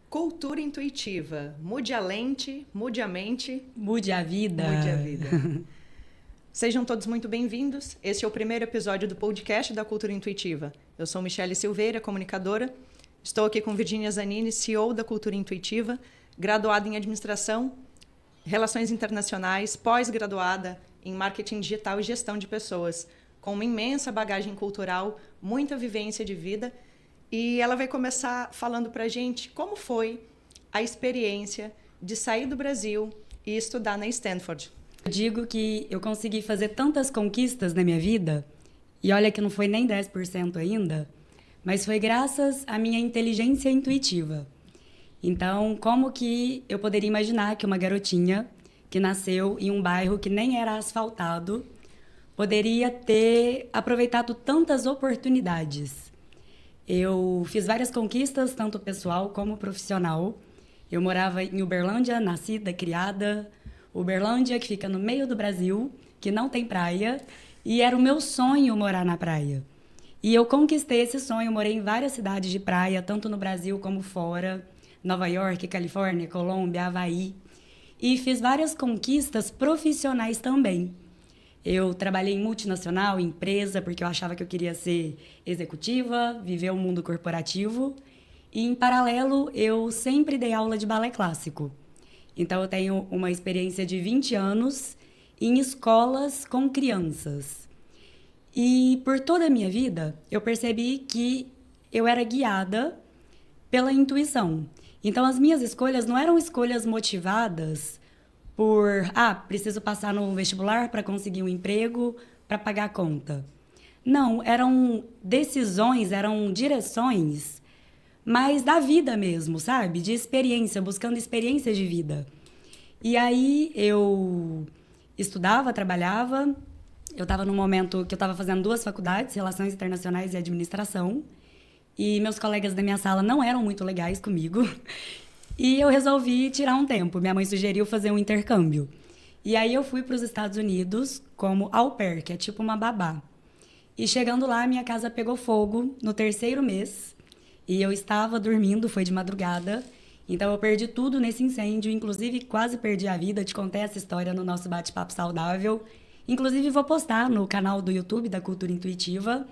Cultura intuitiva. Mude a lente, mude a mente, Mude a vida. mude a vida. Sejam todos muito bem-vindos. Este é o primeiro episódio do podcast da Cultura Intuitiva. Eu sou Michele Silveira, comunicadora. Estou aqui com Virginia Zanini, CEO da Cultura Intuitiva, graduada em Administração, Relações Internacionais, pós-graduada em Marketing Digital e Gestão de Pessoas, com uma imensa bagagem cultural, muita vivência de vida. E ela vai começar falando para a gente como foi a experiência de sair do Brasil e estudar na Stanford. Eu digo que eu consegui fazer tantas conquistas na minha vida, e olha que não foi nem 10% ainda, mas foi graças à minha inteligência intuitiva. Então, como que eu poderia imaginar que uma garotinha que nasceu em um bairro que nem era asfaltado poderia ter aproveitado tantas oportunidades? Eu fiz várias conquistas, tanto pessoal como profissional. Eu morava em Uberlândia, nascida, criada. Uberlândia, que fica no meio do Brasil, que não tem praia, e era o meu sonho morar na praia. E eu conquistei esse sonho, morei em várias cidades de praia, tanto no Brasil como fora, Nova York, Califórnia, Colômbia, Havaí, e fiz várias conquistas profissionais também. Eu trabalhei em multinacional, em empresa, porque eu achava que eu queria ser executiva, viver o mundo corporativo. E, em paralelo, eu sempre dei aula de balé clássico. Então, eu tenho uma experiência de 20 anos em escolas com crianças. E, por toda a minha vida, eu percebi que eu era guiada pela intuição. Então, as minhas escolhas não eram escolhas motivadas por, preciso passar no vestibular para conseguir um emprego, para pagar a conta. Não, eram decisões, eram direções, mas da vida mesmo, sabe? De experiência, buscando experiência de vida. E aí eu estudava, trabalhava, eu estava num momento que eu estava fazendo 2 faculdades, Relações Internacionais e Administração, e meus colegas da minha sala não eram muito legais comigo. E eu resolvi tirar um tempo. Minha mãe sugeriu fazer um intercâmbio. E aí eu fui para os Estados Unidos como au pair, que é tipo uma babá. E chegando lá, minha casa pegou fogo no 3º mês. E eu estava dormindo, foi de madrugada. Então eu perdi tudo nesse incêndio, inclusive quase perdi a vida. Te contei essa história no nosso bate-papo saudável. Inclusive vou postar no canal do YouTube da Cultura Intuitiva,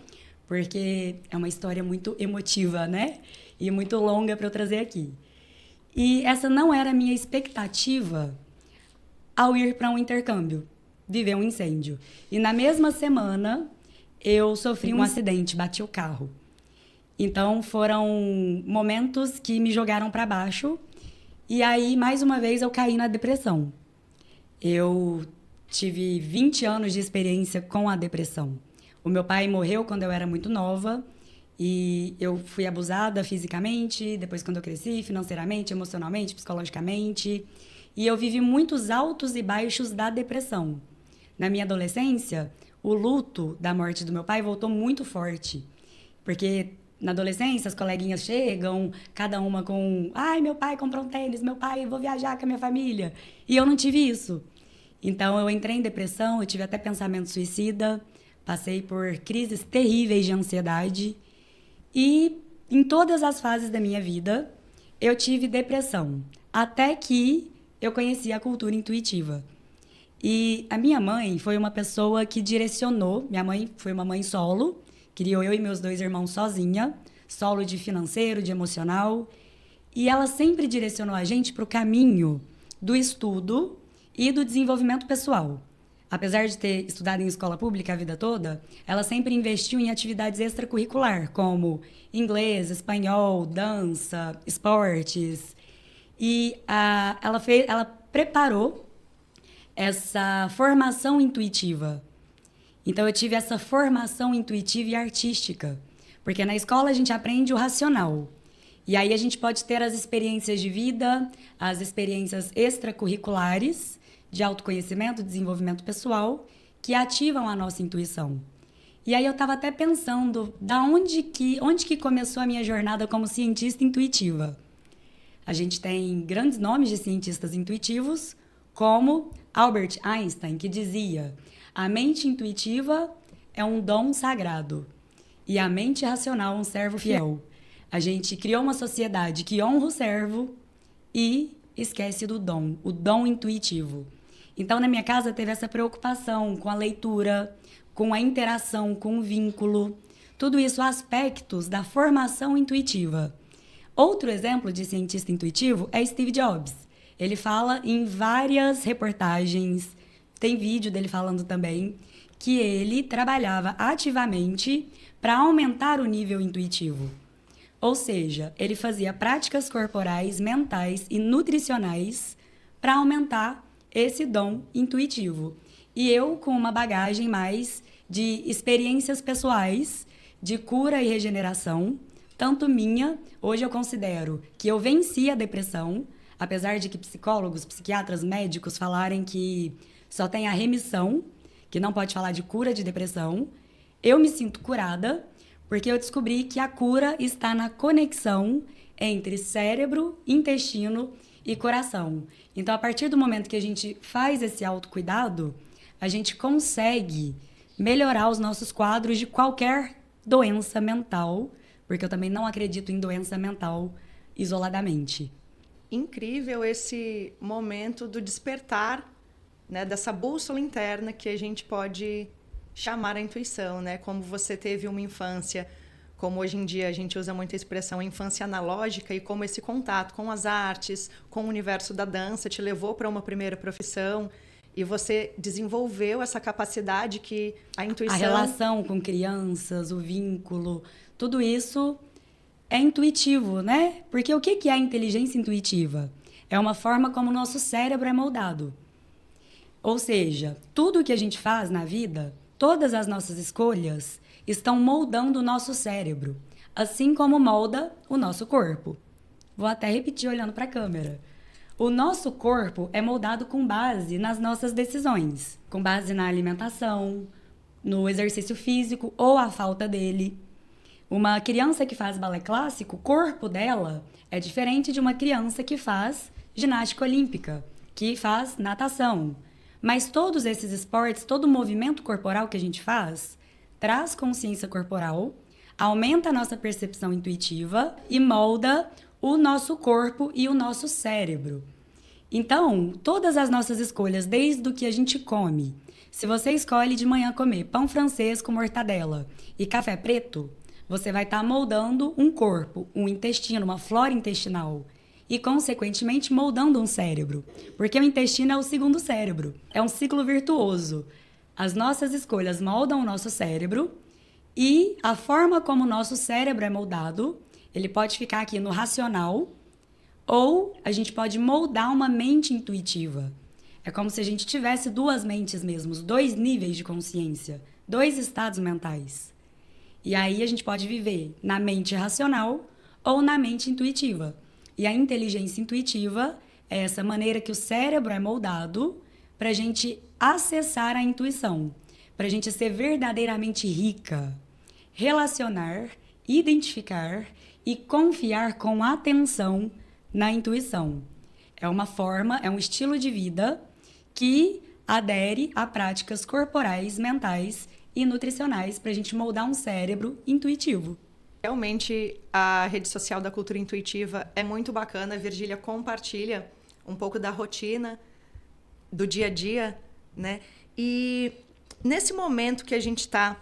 porque é uma história muito emotiva, né? E muito longa para eu trazer aqui. E essa não era a minha expectativa ao ir para um intercâmbio, viver um incêndio. E na mesma semana, eu sofri um acidente, bati o carro. Então, foram momentos que me jogaram para baixo. E aí, mais uma vez, eu caí na depressão. Eu tive 20 anos de experiência com a depressão. O meu pai morreu quando eu era muito nova. E eu fui abusada fisicamente, depois quando eu cresci, financeiramente, emocionalmente, psicologicamente. E eu vivi muitos altos e baixos da depressão. Na minha adolescência, o luto da morte do meu pai voltou muito forte. Porque na adolescência, as coleguinhas chegam, cada uma com... Ai, meu pai comprou um tênis, meu pai, vou viajar com a minha família. E eu não tive isso. Então, eu entrei em depressão, eu tive até pensamento suicida, passei por crises terríveis de ansiedade. E em todas as fases da minha vida, eu tive depressão, até que eu conheci a cultura intuitiva. E a minha mãe foi uma pessoa que direcionou, minha mãe foi uma mãe solo, criou eu e meus 2 irmãos sozinha, solo de financeiro, de emocional, e ela sempre direcionou a gente para o caminho do estudo e do desenvolvimento pessoal. Apesar de ter estudado em escola pública a vida toda, ela sempre investiu em atividades extracurricular, como inglês, espanhol, dança, esportes. E ela preparou essa formação intuitiva. Então, eu tive essa formação intuitiva e artística. Porque na escola a gente aprende o racional. E aí a gente pode ter as experiências de vida, as experiências extracurriculares, de autoconhecimento, desenvolvimento pessoal, que ativam a nossa intuição. E aí eu estava até pensando, onde que começou a minha jornada como cientista intuitiva? A gente tem grandes nomes de cientistas intuitivos, como Albert Einstein, que dizia: a mente intuitiva é um dom sagrado e a mente racional um servo fiel. A gente criou uma sociedade que honra o servo e esquece do dom, o dom intuitivo. Então, na minha casa, teve essa preocupação com a leitura, com a interação, com o vínculo. Tudo isso aspectos da formação intuitiva. Outro exemplo de cientista intuitivo é Steve Jobs. Ele fala em várias reportagens, tem vídeo dele falando também, que ele trabalhava ativamente para aumentar o nível intuitivo. Ou seja, ele fazia práticas corporais, mentais e nutricionais para aumentar esse dom intuitivo. E eu, com uma bagagem mais de experiências pessoais, de cura e regeneração, tanto minha, hoje eu considero que eu venci a depressão, apesar de que psicólogos, psiquiatras, médicos falarem que só tem a remissão, que não pode falar de cura de depressão. Eu me sinto curada, porque eu descobri que a cura está na conexão entre cérebro, intestino e coração. Então, a partir do momento que a gente faz esse autocuidado, a gente consegue melhorar os nossos quadros de qualquer doença mental, porque eu também não acredito em doença mental isoladamente. Incrível esse momento do despertar, né, dessa bússola interna que a gente pode chamar a intuição, né? Como você teve uma infância, como hoje em dia a gente usa muito a expressão infância analógica, e como esse contato com as artes, com o universo da dança te levou para uma primeira profissão, e você desenvolveu essa capacidade que a intuição... A relação com crianças, o vínculo, tudo isso é intuitivo, né? Porque o que é a inteligência intuitiva? É uma forma como o nosso cérebro é moldado. Ou seja, tudo que a gente faz na vida, todas as nossas escolhas, estão moldando o nosso cérebro, assim como molda o nosso corpo. Vou até repetir olhando para a câmera. O nosso corpo é moldado com base nas nossas decisões, com base na alimentação, no exercício físico ou a falta dele. Uma criança que faz balé clássico, o corpo dela é diferente de uma criança que faz ginástica olímpica, que faz natação. Mas todos esses esportes, todo o movimento corporal que a gente faz, traz consciência corporal, aumenta a nossa percepção intuitiva e molda o nosso corpo e o nosso cérebro. Então, todas as nossas escolhas, desde o que a gente come, se você escolhe de manhã comer pão francês com mortadela e café preto, você vai estar moldando um corpo, um intestino, uma flora intestinal e, consequentemente, moldando um cérebro, porque o intestino é o segundo cérebro. É um ciclo virtuoso. As nossas escolhas moldam o nosso cérebro e a forma como o nosso cérebro é moldado, ele pode ficar aqui no racional ou a gente pode moldar uma mente intuitiva. É como se a gente tivesse duas mentes mesmo, dois níveis de consciência, dois estados mentais. E aí a gente pode viver na mente racional ou na mente intuitiva. E a inteligência intuitiva é essa maneira que o cérebro é moldado para a gente acessar a intuição, para a gente ser verdadeiramente rica, relacionar, identificar e confiar com atenção na intuição. É uma forma, é um estilo de vida que adere a práticas corporais, mentais e nutricionais para a gente moldar um cérebro intuitivo. Realmente, a rede social da Cultura Intuitiva é muito bacana. A Virgília compartilha um pouco da rotina, do dia a dia, né? E nesse momento que a gente está,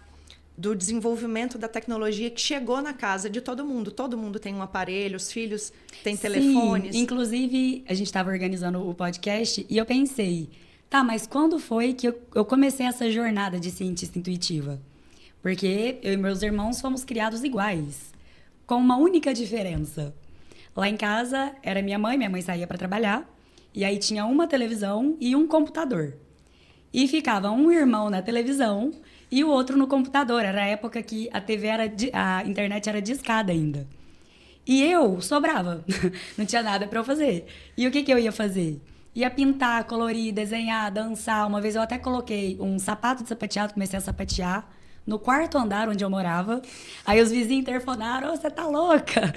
do desenvolvimento da tecnologia que chegou na casa de todo mundo tem um aparelho, os filhos têm telefones. Sim, inclusive, a gente estava organizando o podcast e eu pensei, tá, mas quando foi que eu comecei essa jornada de cientista intuitiva? Porque eu e meus irmãos fomos criados iguais, com uma única diferença. Lá em casa era minha mãe saía para trabalhar, e aí tinha uma televisão e um computador. E ficava um irmão na televisão e o outro no computador. Era a época que a internet era discada ainda. E eu sobrava, não tinha nada para eu fazer. E o que eu ia fazer? Ia pintar, colorir, desenhar, dançar. Uma vez eu até coloquei um sapato de sapateado, comecei a sapatear no quarto andar onde eu morava. Aí os vizinhos interfonaram, você tá louca?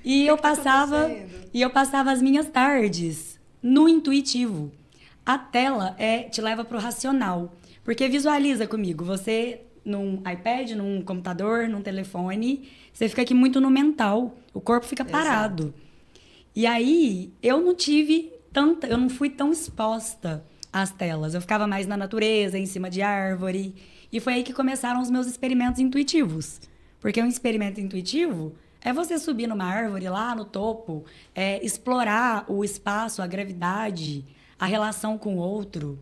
E eu passava as minhas tardes no intuitivo. A tela te leva pro racional. Porque visualiza comigo, você num iPad, num computador, num telefone. Você fica aqui muito no mental. O corpo fica parado. Exato. E aí, eu não fui tão exposta às telas. Eu ficava mais na natureza, em cima de árvore. E foi aí que começaram os meus experimentos intuitivos. Porque um experimento intuitivo é você subir numa árvore lá no topo, explorar o espaço, a gravidade, a relação com o outro.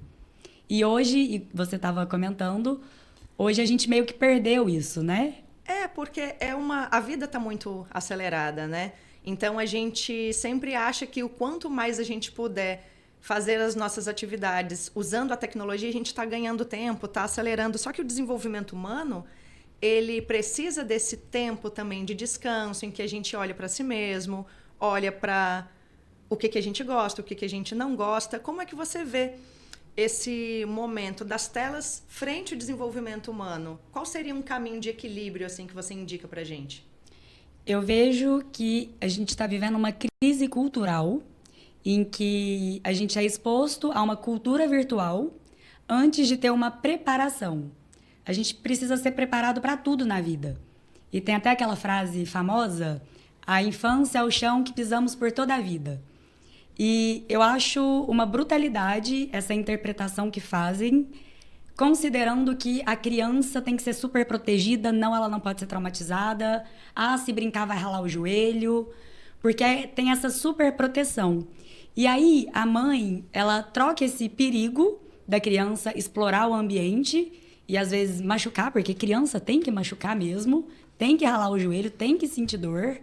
E hoje, e você estava comentando, hoje a gente meio que perdeu isso, né? Porque a vida está muito acelerada, né? Então a gente sempre acha que o quanto mais a gente puder fazer as nossas atividades usando a tecnologia, a gente está ganhando tempo, está acelerando. Só que o desenvolvimento humano, ele precisa desse tempo também de descanso, em que a gente olha para si mesmo, olha para o que a gente gosta, o que a gente não gosta. Como é que você vê esse momento das telas frente ao desenvolvimento humano? Qual seria um caminho de equilíbrio assim que você indica para a gente? Eu vejo que a gente está vivendo uma crise cultural em que a gente é exposto a uma cultura virtual antes de ter uma preparação. A gente precisa ser preparado para tudo na vida. E tem até aquela frase famosa: a infância é o chão que pisamos por toda a vida. E eu acho uma brutalidade essa interpretação que fazem, considerando que a criança tem que ser super protegida, não, ela não pode ser traumatizada. Ah, se brincar vai ralar o joelho, porque tem essa super proteção. E aí a mãe, ela troca esse perigo da criança explorar o ambiente e às vezes machucar, porque criança tem que machucar mesmo, tem que ralar o joelho, tem que sentir dor.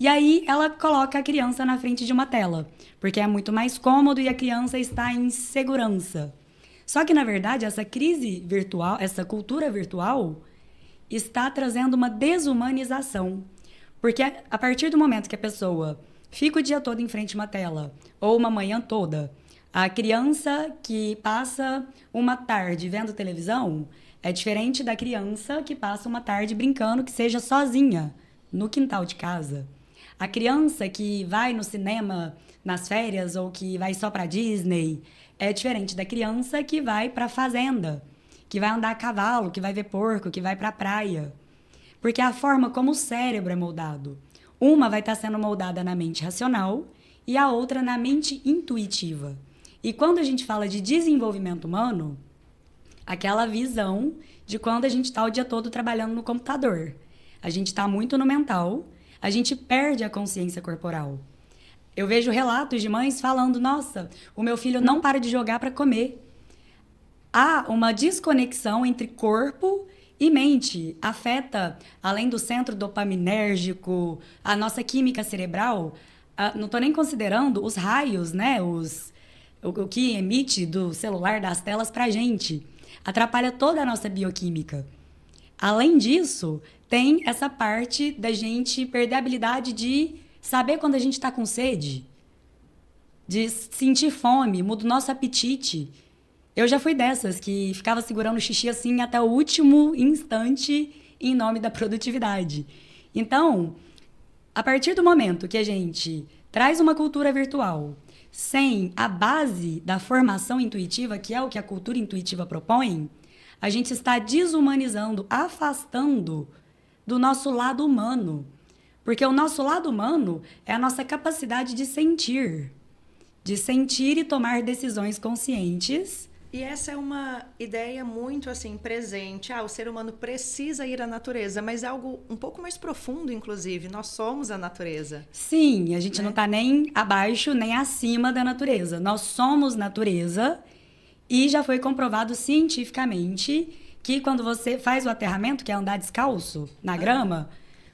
E aí ela coloca a criança na frente de uma tela, porque é muito mais cômodo e a criança está em segurança. Só que, na verdade, essa crise virtual, essa cultura virtual, está trazendo uma desumanização. Porque a partir do momento que a pessoa fica o dia todo em frente a uma tela, ou uma manhã toda, a criança que passa uma tarde vendo televisão é diferente da criança que passa uma tarde brincando, que seja sozinha, no quintal de casa. A criança que vai no cinema nas férias ou que vai só para Disney é diferente da criança que vai para a fazenda, que vai andar a cavalo, que vai ver porco, que vai para a praia. Porque a forma como o cérebro é moldado. Uma vai estar sendo moldada na mente racional e a outra na mente intuitiva. E quando a gente fala de desenvolvimento humano, aquela visão de quando a gente está o dia todo trabalhando no computador. A gente está muito no mental, a gente perde a consciência corporal. Eu vejo relatos de mães falando: nossa, o meu filho não para de jogar para comer. Há uma desconexão entre corpo e mente. Afeta, além do centro dopaminérgico, a nossa química cerebral. Não estou nem considerando os raios, né? O que emite do celular, das telas para a gente. Atrapalha toda a nossa bioquímica. Além disso, tem essa parte da gente perder a habilidade de saber quando a gente está com sede, de sentir fome, muda o nosso apetite. Eu já fui dessas que ficava segurando o xixi assim até o último instante em nome da produtividade. Então, a partir do momento que a gente traz uma cultura virtual sem a base da formação intuitiva, que é o que a cultura intuitiva propõe, a gente está desumanizando, afastando do nosso lado humano. Porque o nosso lado humano é a nossa capacidade de sentir e tomar decisões conscientes. E essa é uma ideia muito assim presente. O ser humano precisa ir à natureza, mas é algo um pouco mais profundo, inclusive. Nós somos a natureza. Sim, a gente não está nem abaixo nem acima da natureza. Nós somos natureza e já foi comprovado cientificamente que quando você faz o aterramento, que é andar descalço na grama,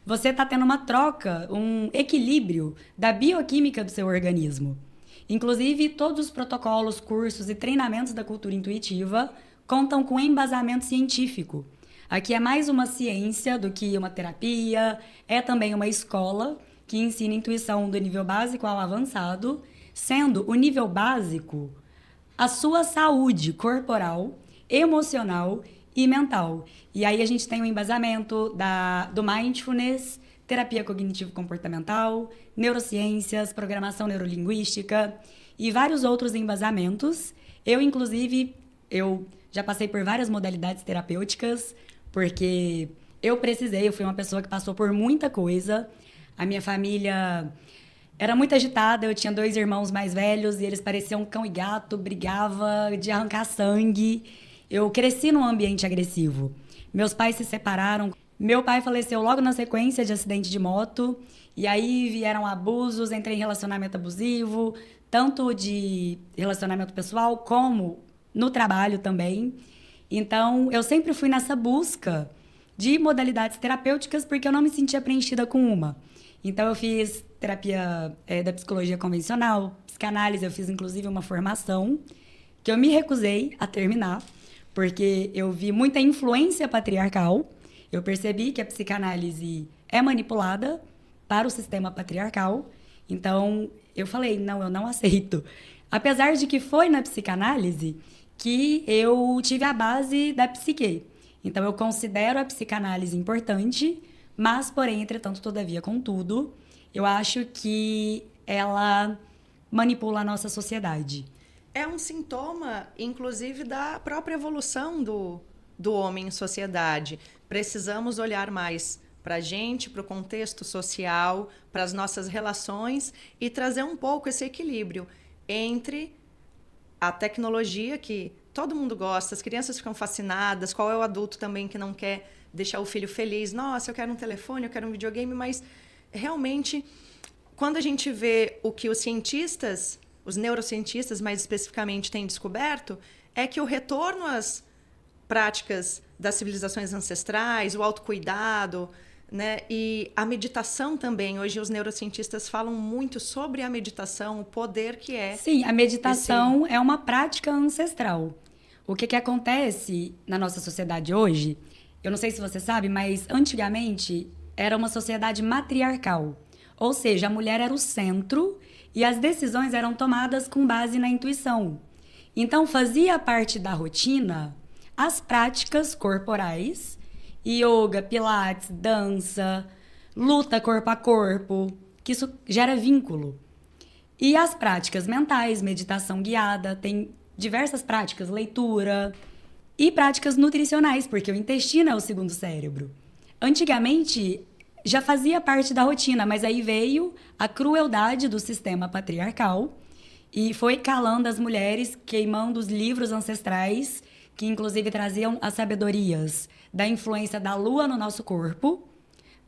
você está tendo uma troca, um equilíbrio da bioquímica do seu organismo. Inclusive, todos os protocolos, cursos e treinamentos da cultura intuitiva contam com embasamento científico. Aqui é mais uma ciência do que uma terapia, é também uma escola que ensina intuição do nível básico ao avançado, sendo o nível básico a sua saúde corporal, emocional e mental. E aí a gente tem o embasamento do mindfulness, terapia cognitivo-comportamental, neurociências, programação neurolinguística e vários outros embasamentos. Eu, inclusive, já passei por várias modalidades terapêuticas, porque eu fui uma pessoa que passou por muita coisa. A minha família era muito agitada, eu tinha 2 irmãos mais velhos e eles pareciam cão e gato, brigava de arrancar sangue. Eu cresci num ambiente agressivo. Meus pais se separaram. Meu pai faleceu logo na sequência de acidente de moto. E aí vieram abusos, entrei em relacionamento abusivo, tanto de relacionamento pessoal como no trabalho também. Então, eu sempre fui nessa busca de modalidades terapêuticas porque eu não me sentia preenchida com uma. Então, eu fiz terapia da psicologia convencional, psicanálise, eu fiz inclusive uma formação que eu me recusei a terminar, porque eu vi muita influência patriarcal. Eu percebi que a psicanálise é manipulada para o sistema patriarcal. Então, eu falei, não, eu não aceito. Apesar de que foi na psicanálise que eu tive a base da psique. Então, eu considero a psicanálise importante, mas, porém, entretanto, todavia, contudo, eu acho que ela manipula a nossa sociedade. É um sintoma, inclusive, da própria evolução do homem em sociedade. Precisamos olhar mais para a gente, para o contexto social, para as nossas relações e trazer um pouco esse equilíbrio entre a tecnologia, que todo mundo gosta, as crianças ficam fascinadas, qual é o adulto também que não quer deixar o filho feliz? Nossa, eu quero um telefone, eu quero um videogame, mas realmente, quando a gente vê o que os cientistas, os neurocientistas mais especificamente, têm descoberto, é que o retorno às práticas das civilizações ancestrais, o autocuidado, né? E a meditação também. Hoje os neurocientistas falam muito sobre a meditação, o poder que é. Sim, a meditação é uma prática ancestral. O que acontece na nossa sociedade hoje, eu não sei se você sabe, mas antigamente era uma sociedade matriarcal. Ou seja, a mulher era o centro e as decisões eram tomadas com base na intuição. Então, fazia parte da rotina as práticas corporais, yoga, pilates, dança, luta corpo a corpo, que isso gera vínculo. E as práticas mentais, meditação guiada, tem diversas práticas, leitura e práticas nutricionais, porque o intestino é o segundo cérebro. Antigamente, já fazia parte da rotina, mas aí veio a crueldade do sistema patriarcal e foi calando as mulheres, queimando os livros ancestrais, que inclusive traziam as sabedorias da influência da lua no nosso corpo.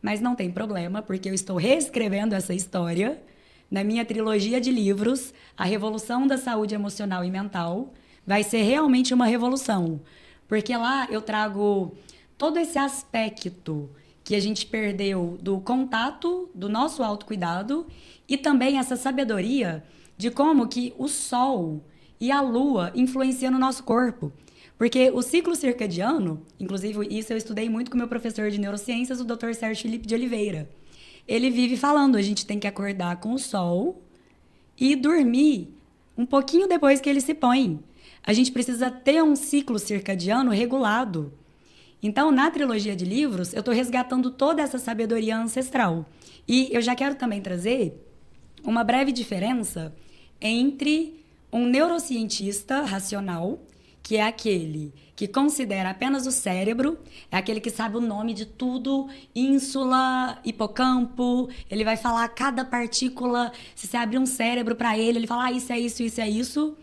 Mas não tem problema, porque eu estou reescrevendo essa história na minha trilogia de livros. A Revolução da Saúde Emocional e Mental vai ser realmente uma revolução, porque lá eu trago todo esse aspecto que a gente perdeu do contato, do nosso autocuidado, e também essa sabedoria de como que o sol e a lua influenciam no nosso corpo. Porque o ciclo circadiano, inclusive isso eu estudei muito com meu professor de neurociências, o Dr. Sérgio Felipe de Oliveira. Ele vive falando, a gente tem que acordar com o sol e dormir um pouquinho depois que ele se põe. A gente precisa ter um ciclo circadiano regulado. Então, na trilogia de livros, eu estou resgatando toda essa sabedoria ancestral. E eu já quero também trazer uma breve diferença entre um neurocientista racional, que é aquele que considera apenas o cérebro, é aquele que sabe o nome de tudo, ínsula, hipocampo, ele vai falar cada partícula, se você abrir um cérebro para ele, ele fala, isso é isso, isso é isso.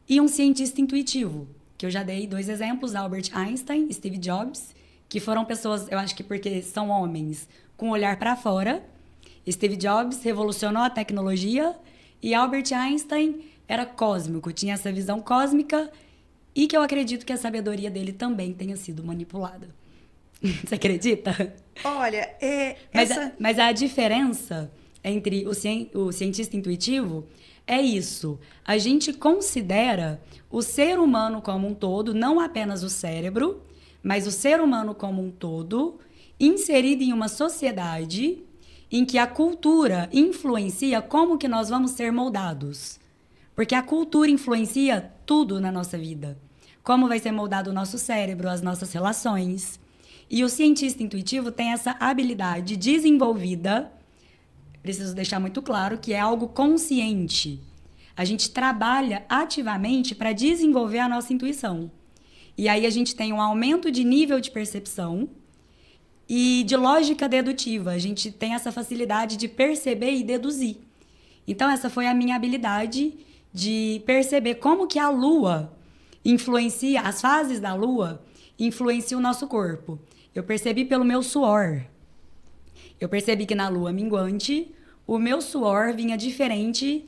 E um cientista intuitivo, que eu já dei 2 exemplos, Albert Einstein e Steve Jobs, que foram pessoas, eu acho que porque são homens, com o olhar para fora. Steve Jobs revolucionou a tecnologia e Albert Einstein era cósmico, tinha essa visão cósmica e que eu acredito que a sabedoria dele também tenha sido manipulada. Você acredita? Olha, mas a diferença entre o cientista intuitivo é isso. A gente considera o ser humano como um todo, não apenas o cérebro, mas o ser humano como um todo, inserido em uma sociedade em que a cultura influencia como que nós vamos ser moldados. Porque a cultura influencia tudo na nossa vida. Como vai ser moldado o nosso cérebro, as nossas relações. E o cientista intuitivo tem essa habilidade desenvolvida, preciso deixar muito claro, que é algo consciente. A gente trabalha ativamente para desenvolver a nossa intuição. E aí a gente tem um aumento de nível de percepção e de lógica dedutiva. A gente tem essa facilidade de perceber e deduzir. Então, essa foi a minha habilidade de perceber como que a Lua influencia, as fases da Lua influenciam o nosso corpo. Eu percebi pelo meu suor. Eu percebi que na Lua minguante, o meu suor vinha diferente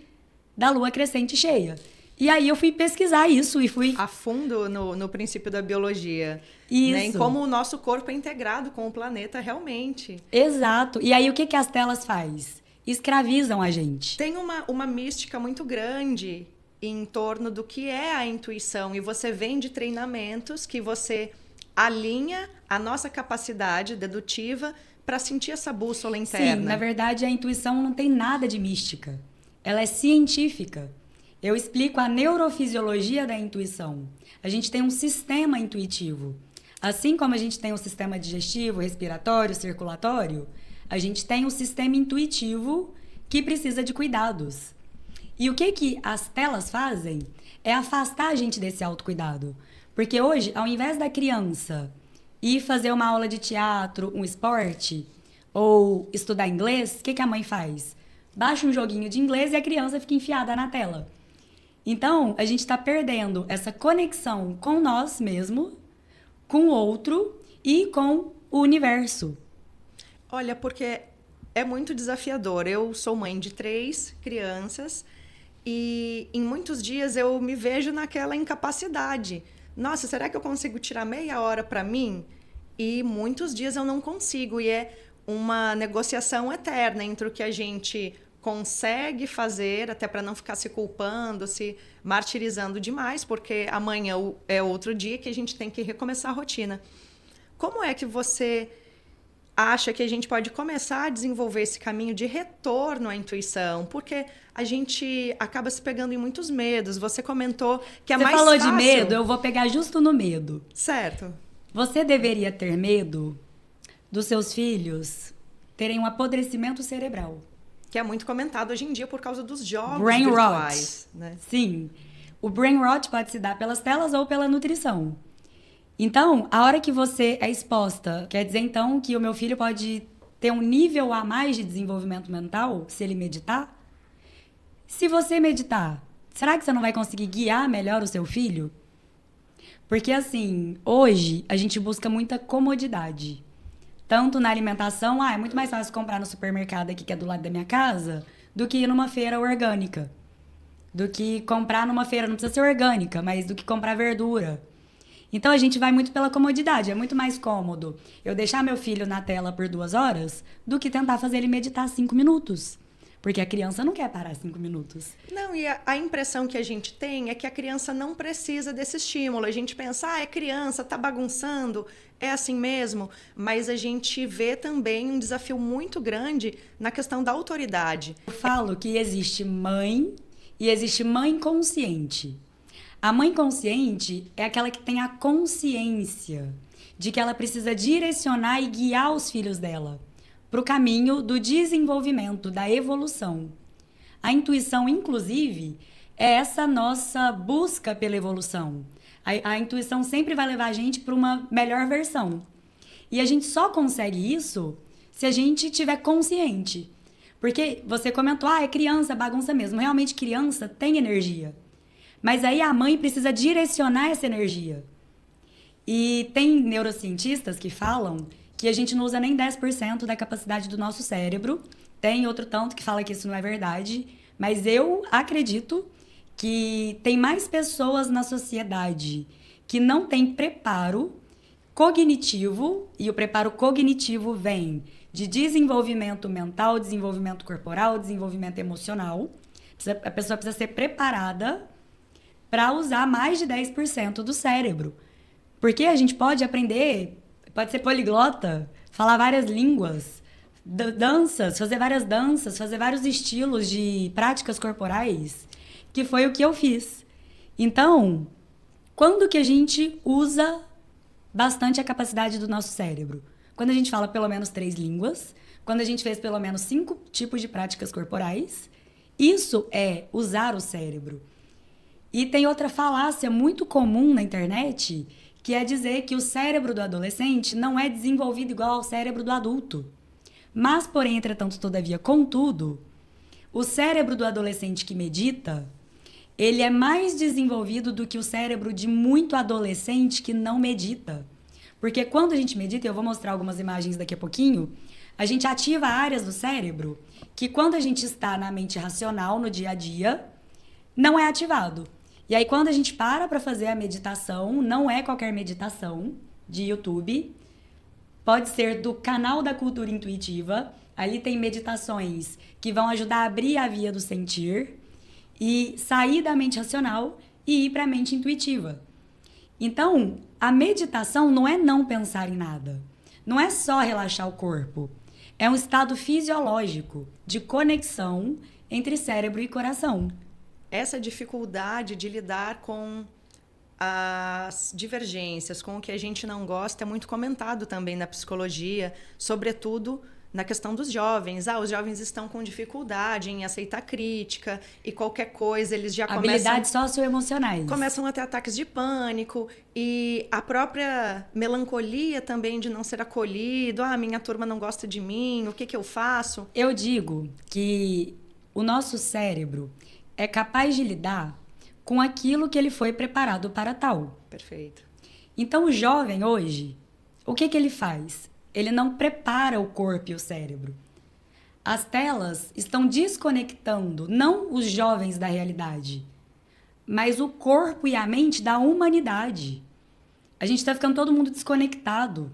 da Lua crescente cheia. E aí eu fui pesquisar isso e fui... A fundo no princípio da biologia. Isso. Né? Em como o nosso corpo é integrado com o planeta realmente. Exato. E aí o que as telas faz? Escravizam a gente. Tem uma mística muito grande em torno do que é a intuição. E você vem de treinamentos que você alinha a nossa capacidade dedutiva para sentir essa bússola interna. Sim, na verdade a intuição não tem nada de mística. Ela é científica. Eu explico a neurofisiologia da intuição. A gente tem um sistema intuitivo. Assim como a gente tem um sistema digestivo, respiratório, circulatório, a gente tem um sistema intuitivo que precisa de cuidados. E o que as telas fazem é afastar a gente desse autocuidado. Porque hoje, ao invés da criança ir fazer uma aula de teatro, um esporte, ou estudar inglês, o que a mãe faz? Baixa um joguinho de inglês e a criança fica enfiada na tela. Então, a gente está perdendo essa conexão com nós mesmos, com o outro e com o universo. Olha, porque é muito desafiador. Eu sou mãe de 3 crianças e em muitos dias eu me vejo naquela incapacidade. Nossa, será que eu consigo tirar meia hora para mim? E muitos dias eu não consigo. E é uma negociação eterna entre o que a gente consegue fazer, até para não ficar se culpando, se martirizando demais, porque amanhã é outro dia que a gente tem que recomeçar a rotina. Como é que você acha que a gente pode começar a desenvolver esse caminho de retorno à intuição? Porque a gente acaba se pegando em muitos medos. Você comentou que é mais fácil... Você falou de medo, eu vou pegar justo no medo. Certo. Você deveria ter medo dos seus filhos terem um apodrecimento cerebral. Que é muito comentado hoje em dia por causa dos jogos brain virtuais. Rot. Né? Sim. O brain rot pode se dar pelas telas ou pela nutrição. Então, a hora que você é exposta, quer dizer então que o meu filho pode ter um nível a mais de desenvolvimento mental se ele meditar? Se você meditar, será que você não vai conseguir guiar melhor o seu filho? Porque assim, hoje a gente busca muita comodidade. Tanto na alimentação, é muito mais fácil comprar no supermercado aqui, que é do lado da minha casa, do que ir numa feira orgânica. Do que comprar numa feira, não precisa ser orgânica, mas do que comprar verdura. Então, a gente vai muito pela comodidade. É muito mais cômodo eu deixar meu filho na tela por 2 horas do que tentar fazer ele meditar 5 minutos. Porque a criança não quer parar 5 minutos. Não, e a impressão que a gente tem é que a criança não precisa desse estímulo. A gente pensa, é criança, tá bagunçando, é assim mesmo. Mas a gente vê também um desafio muito grande na questão da autoridade. Eu falo que existe mãe e existe mãe consciente. A mãe consciente é aquela que tem a consciência de que ela precisa direcionar e guiar os filhos dela para o caminho do desenvolvimento, da evolução. A intuição, inclusive, é essa nossa busca pela evolução. A intuição sempre vai levar a gente para uma melhor versão. E a gente só consegue isso se a gente tiver consciente. Porque você comentou, é criança, bagunça mesmo. Realmente, criança tem energia. Mas aí a mãe precisa direcionar essa energia. E tem neurocientistas que falam que a gente não usa nem 10% da capacidade do nosso cérebro. Tem outro tanto que fala que isso não é verdade. Mas eu acredito que tem mais pessoas na sociedade que não têm preparo cognitivo. E o preparo cognitivo vem de desenvolvimento mental, desenvolvimento corporal, desenvolvimento emocional. A pessoa precisa ser preparada para usar mais de 10% do cérebro. Porque a gente pode aprender, pode ser poliglota, falar várias línguas, danças, fazer vários estilos de práticas corporais, que foi o que eu fiz. Então, quando que a gente usa bastante a capacidade do nosso cérebro? Quando a gente fala pelo menos 3 línguas, quando a gente fez pelo menos 5 tipos de práticas corporais, isso é usar o cérebro. E tem outra falácia muito comum na internet, que é dizer que o cérebro do adolescente não é desenvolvido igual ao cérebro do adulto. Mas, porém, entretanto, todavia, contudo, o cérebro do adolescente que medita, ele é mais desenvolvido do que o cérebro de muito adolescente que não medita. Porque quando a gente medita, eu vou mostrar algumas imagens daqui a pouquinho, a gente ativa áreas do cérebro que quando a gente está na mente racional, no dia a dia, não é ativado. E aí, quando a gente para fazer a meditação, não é qualquer meditação de YouTube, pode ser do canal da Cultura Intuitiva. Ali tem meditações que vão ajudar a abrir a via do sentir e sair da mente racional e ir para a mente intuitiva. Então, a meditação não é não pensar em nada. Não é só relaxar o corpo. É um estado fisiológico de conexão entre cérebro e coração. Essa dificuldade de lidar com as divergências, com o que a gente não gosta, é muito comentado também na psicologia, sobretudo na questão dos jovens. Os jovens estão com dificuldade em aceitar crítica e qualquer coisa eles já habilidades socioemocionais. Começam a ter ataques de pânico e a própria melancolia também de não ser acolhido. Minha turma não gosta de mim, o que eu faço? Eu digo que o nosso cérebro é capaz de lidar com aquilo que ele foi preparado para tal. Perfeito. Então, o jovem hoje, o que ele faz? Ele não prepara o corpo e o cérebro. As telas estão desconectando, não os jovens da realidade, mas o corpo e a mente da humanidade. A gente está ficando todo mundo desconectado.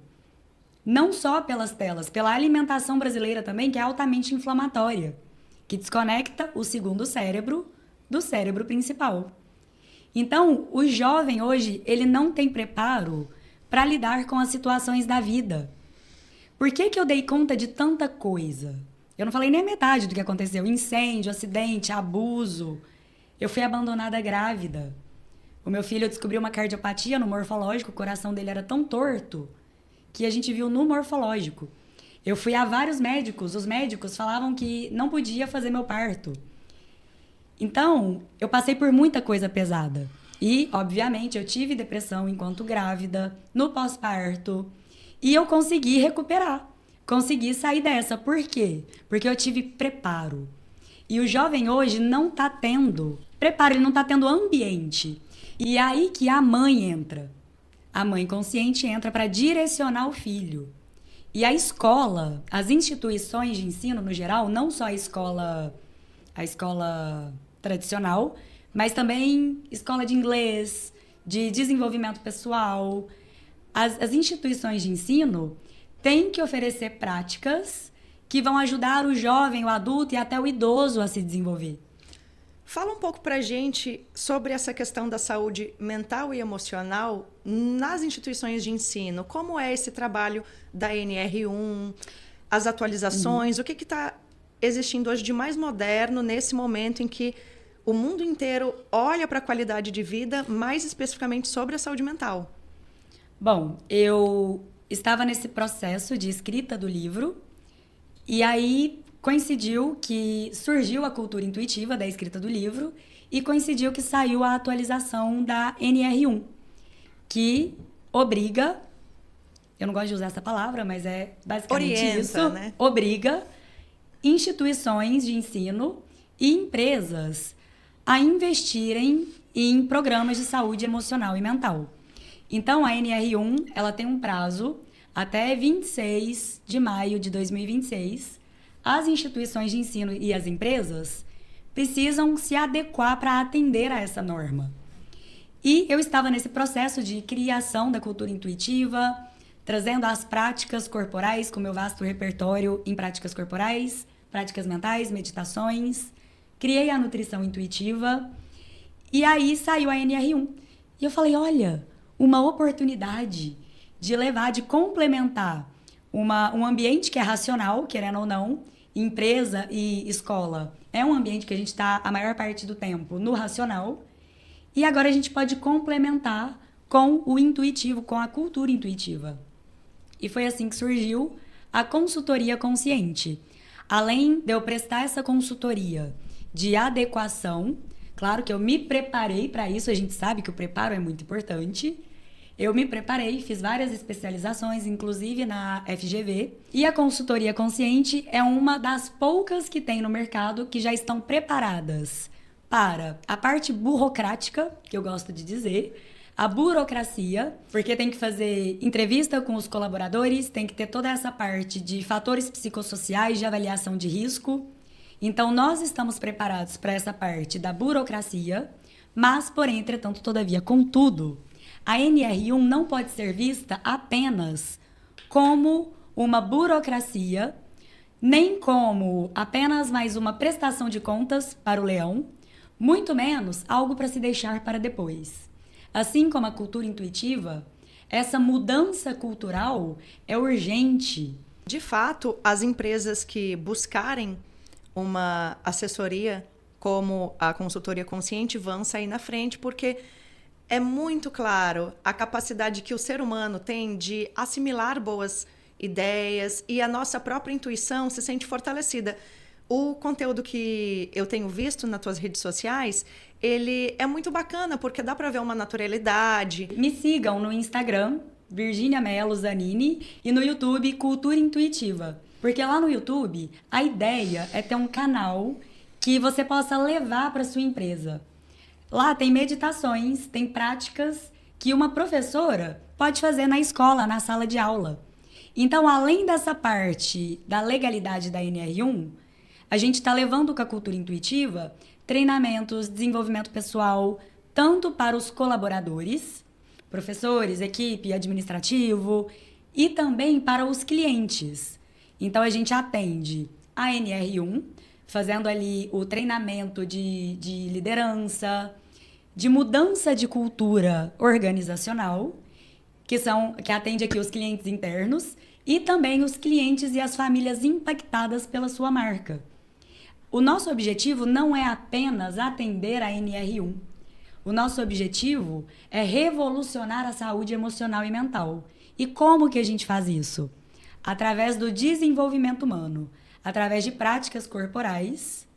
Não só pelas telas, pela alimentação brasileira também, que é altamente inflamatória, que desconecta o segundo cérebro do cérebro principal. Então, o jovem hoje, ele não tem preparo para lidar com as situações da vida. Por que eu dei conta de tanta coisa? Eu não falei nem a metade do que aconteceu. Incêndio, acidente, abuso. Eu fui abandonada grávida. O meu filho descobriu uma cardiopatia no morfológico, o coração dele era tão torto que a gente viu no morfológico. Eu fui a vários médicos, os médicos falavam que não podia fazer meu parto. Então, eu passei por muita coisa pesada. E, obviamente, eu tive depressão enquanto grávida, no pós-parto. E eu consegui recuperar. Consegui sair dessa. Por quê? Porque eu tive preparo. E o jovem hoje não está tendo preparo, ele não está tendo ambiente. E é aí que a mãe entra. A mãe consciente entra para direcionar o filho. E a escola, as instituições de ensino no geral, não só a escola tradicional, mas também escola de inglês, de desenvolvimento pessoal. As instituições de ensino têm que oferecer práticas que vão ajudar o jovem, o adulto e até o idoso a se desenvolver. Fala um pouco pra gente sobre essa questão da saúde mental e emocional nas instituições de ensino. Como é esse trabalho da NR1, as atualizações, o que está existindo hoje de mais moderno nesse momento em que o mundo inteiro olha para a qualidade de vida, mais especificamente sobre a saúde mental? Bom, eu estava nesse processo de escrita do livro e aí coincidiu que surgiu a cultura intuitiva da escrita do livro e coincidiu que saiu a atualização da NR1, que obriga, eu não gosto de usar essa palavra, mas é basicamente orienta, isso, né? Obriga instituições de ensino e empresas a investirem em programas de saúde emocional e mental. Então, a NR1 ela tem um prazo até 26 de maio de 2026. As instituições de ensino e as empresas precisam se adequar para atender a essa norma. E eu estava nesse processo de criação da cultura intuitiva, trazendo as práticas corporais, com meu vasto repertório em práticas corporais, práticas mentais, meditações. Criei a nutrição intuitiva e aí saiu a NR1. E eu falei, olha, uma oportunidade de levar, de complementar um ambiente que é racional, querendo ou não, empresa e escola. É um ambiente que a gente está a maior parte do tempo no racional. E agora a gente pode complementar com o intuitivo, com a cultura intuitiva. E foi assim que surgiu a consultoria consciente. Além de eu prestar essa consultoria de adequação, claro que eu me preparei para isso, a gente sabe que o preparo é muito importante. Eu me preparei, fiz várias especializações, inclusive na FGV. E a consultoria consciente é uma das poucas que tem no mercado que já estão preparadas para a parte burocrática, que eu gosto de dizer, a burocracia, porque tem que fazer entrevista com os colaboradores, tem que ter toda essa parte de fatores psicossociais, de avaliação de risco. Então, nós estamos preparados para essa parte da burocracia, mas, porém, entretanto, todavia, contudo, a NR1 não pode ser vista apenas como uma burocracia, nem como apenas mais uma prestação de contas para o leão, muito menos algo para se deixar para depois. Assim como a cultura intuitiva, essa mudança cultural é urgente. De fato, as empresas que buscarem uma assessoria como a consultoria consciente vão sair na frente, porque é muito claro a capacidade que o ser humano tem de assimilar boas ideias e a nossa própria intuição se sente fortalecida. O conteúdo que eu tenho visto nas tuas redes sociais, ele é muito bacana, porque dá para ver uma naturalidade. Me sigam no Instagram, Virginia Mello Zanini, e no YouTube, Cultura Intuitiva. Porque lá no YouTube, a ideia é ter um canal que você possa levar para sua empresa. Lá tem meditações, tem práticas que uma professora pode fazer na escola, na sala de aula. Então, além dessa parte da legalidade da NR1, a gente está levando com a cultura intuitiva treinamentos, desenvolvimento pessoal, tanto para os colaboradores, professores, equipe, administrativo, e também para os clientes. Então, a gente atende a NR1, fazendo ali o treinamento de liderança, de mudança de cultura organizacional, que atende aqui os clientes internos, e também os clientes e as famílias impactadas pela sua marca. O nosso objetivo não é apenas atender a NR1. O nosso objetivo é revolucionar a saúde emocional e mental. E como que a gente faz isso? Através do desenvolvimento humano, através de práticas corporais,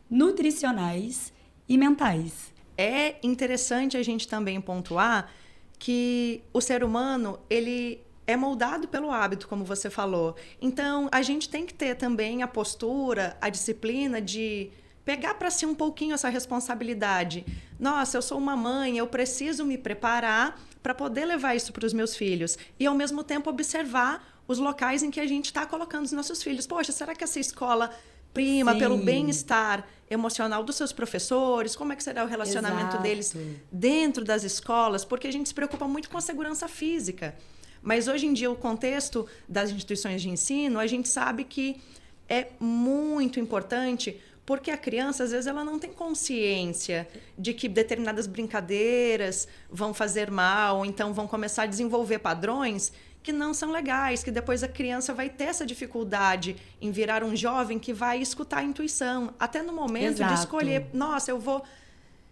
nutricionais e mentais. É interessante a gente também pontuar que o ser humano, ele é moldado pelo hábito, como você falou. Então, a gente tem que ter também a postura, a disciplina de pegar para si um pouquinho essa responsabilidade. Nossa, eu sou uma mãe, eu preciso me preparar para poder levar isso para os meus filhos. E, ao mesmo tempo, observar os locais em que a gente está colocando os nossos filhos. Poxa, será que essa escola prima Sim. pelo bem-estar emocional dos seus professores? Como é que será o relacionamento Exato. deles dentro das escolas? Porque a gente se preocupa muito com a segurança física. Mas hoje em dia, o contexto das instituições de ensino, a gente sabe que é muito importante, porque a criança, às vezes, ela não tem consciência de que determinadas brincadeiras vão fazer mal, ou então vão começar a desenvolver padrões que não são legais, que depois a criança vai ter essa dificuldade em virar um jovem que vai escutar a intuição. Até no momento Exato. de escolher, nossa, eu vou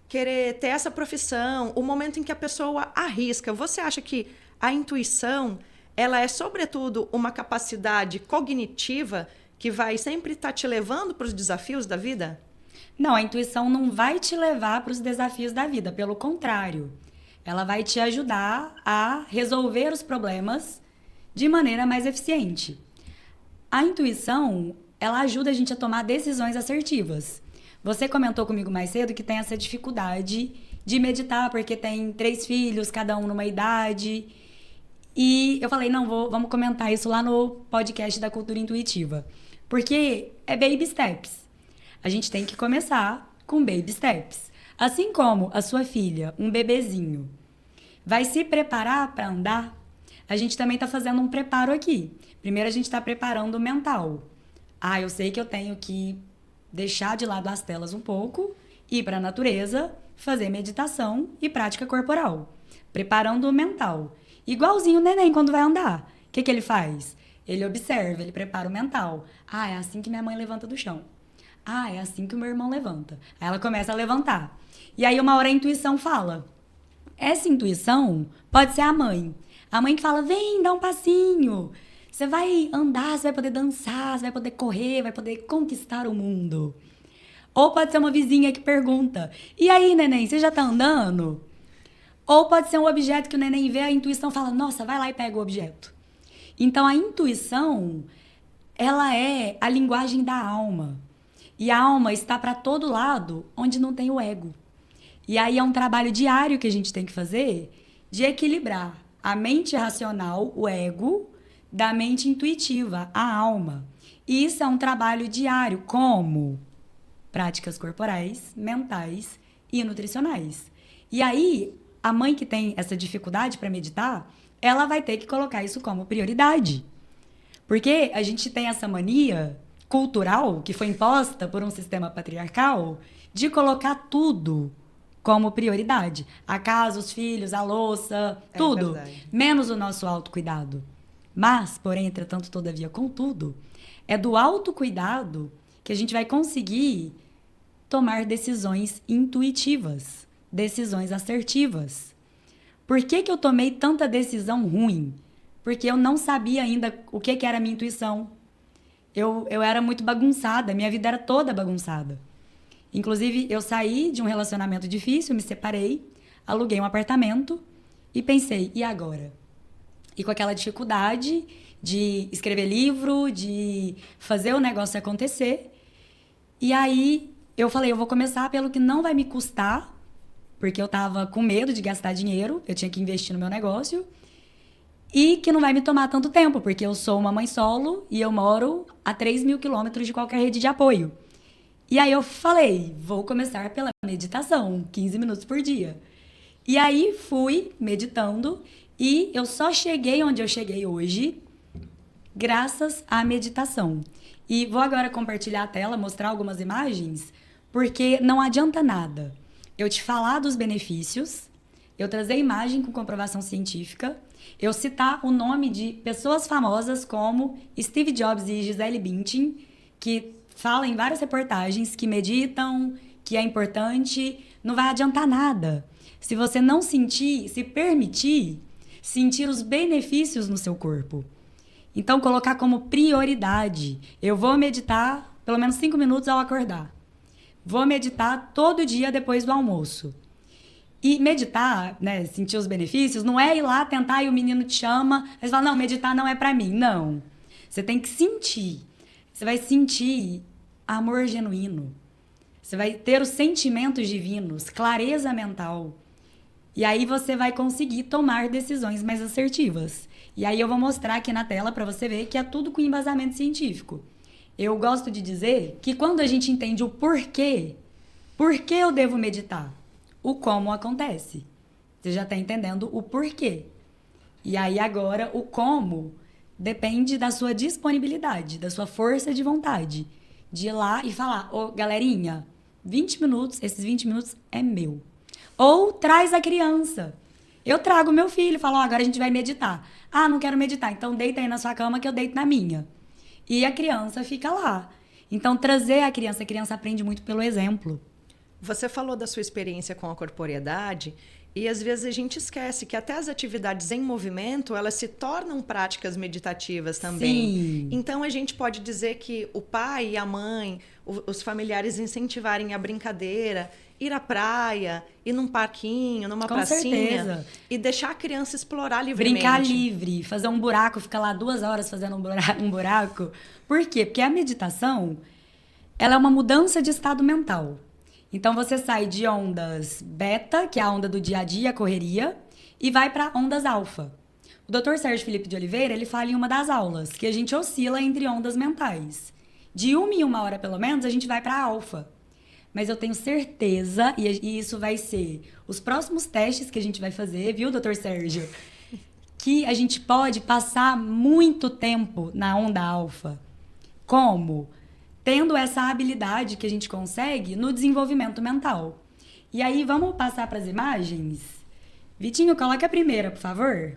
querer ter essa profissão, o momento em que a pessoa arrisca. Você acha que a intuição, ela é, sobretudo, uma capacidade cognitiva que vai sempre estar te levando para os desafios da vida? Não, a intuição não vai te levar para os desafios da vida, pelo contrário. Ela vai te ajudar a resolver os problemas de maneira mais eficiente. A intuição, ela ajuda a gente a tomar decisões assertivas. Você comentou comigo mais cedo que tem essa dificuldade de meditar, porque tem 3 filhos, cada um numa idade. E eu falei, não, vamos comentar isso lá no podcast da Cultura Intuitiva. Porque é baby steps. A gente tem que começar com baby steps. Assim como a sua filha, um bebezinho, vai se preparar para andar, a gente também está fazendo um preparo aqui. Primeiro a gente está preparando o mental. Eu sei que eu tenho que deixar de lado as telas um pouco, ir para a natureza, fazer meditação e prática corporal. Preparando o mental. Igualzinho o neném quando vai andar. O que ele faz? Ele observa, ele prepara o mental. É assim que minha mãe levanta do chão. É assim que o meu irmão levanta. Aí ela começa a levantar. E aí uma hora a intuição fala. Essa intuição pode ser a mãe. A mãe que fala, vem, dá um passinho. Você vai andar, você vai poder dançar, você vai poder correr, vai poder conquistar o mundo. Ou pode ser uma vizinha que pergunta, e aí, neném, você já tá andando? Ou pode ser um objeto que o neném vê, a intuição fala, nossa, vai lá e pega o objeto. Então, a intuição, ela é a linguagem da alma. E a alma está para todo lado onde não tem o ego. E aí é um trabalho diário que a gente tem que fazer de equilibrar a mente racional, o ego, da mente intuitiva, a alma. E isso é um trabalho diário, como práticas corporais, mentais e nutricionais. E aí, a mãe que tem essa dificuldade para meditar, ela vai ter que colocar isso como prioridade. Porque a gente tem essa mania cultural que foi imposta por um sistema patriarcal de colocar tudo como prioridade. A casa, os filhos, a louça, tudo. Verdade. Menos o nosso autocuidado. Mas, porém, entretanto, todavia, contudo, é do autocuidado que a gente vai conseguir tomar decisões intuitivas, decisões assertivas. Por que eu tomei tanta decisão ruim? Porque eu não sabia ainda o que era a minha intuição. Eu era muito bagunçada, minha vida era toda bagunçada. Inclusive, eu saí de um relacionamento difícil, me separei, aluguei um apartamento e pensei, e agora? E com aquela dificuldade de escrever livro, de fazer o negócio acontecer. E aí, eu falei, eu vou começar pelo que não vai me custar, porque eu tava com medo de gastar dinheiro, eu tinha que investir no meu negócio, e que não vai me tomar tanto tempo, porque eu sou uma mãe solo e eu moro a 3.000 quilômetros de qualquer rede de apoio. E aí eu falei, vou começar pela meditação, 15 minutos por dia. E aí fui meditando e eu só cheguei onde eu cheguei hoje graças à meditação. E vou agora compartilhar a tela, mostrar algumas imagens, porque não adianta nada eu te falar dos benefícios, eu trazer imagem com comprovação científica, eu citar o nome de pessoas famosas como Steve Jobs e Gisele Bündchen, que falam em várias reportagens que meditam, que é importante, não vai adiantar nada. Se você não sentir, se permitir, sentir os benefícios no seu corpo. Então, colocar como prioridade. Eu vou meditar pelo menos 5 minutos ao acordar. Vou meditar todo dia depois do almoço. E meditar, né, sentir os benefícios, não é ir lá tentar e o menino te chama, aí você fala, não, meditar não é pra mim. Não. Você tem que sentir. Você vai sentir amor genuíno. Você vai ter os sentimentos divinos, clareza mental. E aí você vai conseguir tomar decisões mais assertivas. E aí eu vou mostrar aqui na tela para você ver que é tudo com embasamento científico. Eu gosto de dizer que quando a gente entende o porquê, por que eu devo meditar? O como acontece. Você já está entendendo o porquê. E aí agora o como depende da sua disponibilidade, da sua força de vontade. De ir lá e falar, ô galerinha, 20 minutos, esses 20 minutos é meu. Ou traz a criança. Eu trago meu filho e falo, agora a gente vai meditar. Ah, não quero meditar, então deita aí na sua cama que eu deito na minha. E a criança fica lá. Então trazer a criança aprende muito pelo exemplo. Você falou da sua experiência com a corporeidade e às vezes a gente esquece que até as atividades em movimento, elas se tornam práticas meditativas também. Sim. Então a gente pode dizer que o pai e a mãe, os familiares incentivarem a brincadeira, ir à praia, ir num parquinho, numa Com pracinha certeza. e deixar a criança explorar livremente. Brincar livre, fazer um buraco, ficar lá 2 horas fazendo um buraco. Por quê? Porque a meditação, ela é uma mudança de estado mental. Então você sai de ondas beta, que é a onda do dia a dia, a correria, e vai para ondas alfa. O Dr. Sérgio Felipe de Oliveira, ele fala em uma das aulas que a gente oscila entre ondas mentais. De 1 em 1 hora, pelo menos, a gente vai para alfa. Mas eu tenho certeza, e isso vai ser os próximos testes que a gente vai fazer, viu, Dr. Sérgio? Que a gente pode passar muito tempo na onda alfa. Como? Tendo essa habilidade que a gente consegue no desenvolvimento mental. E aí, vamos passar para as imagens? Vitinho, coloca a primeira, por favor.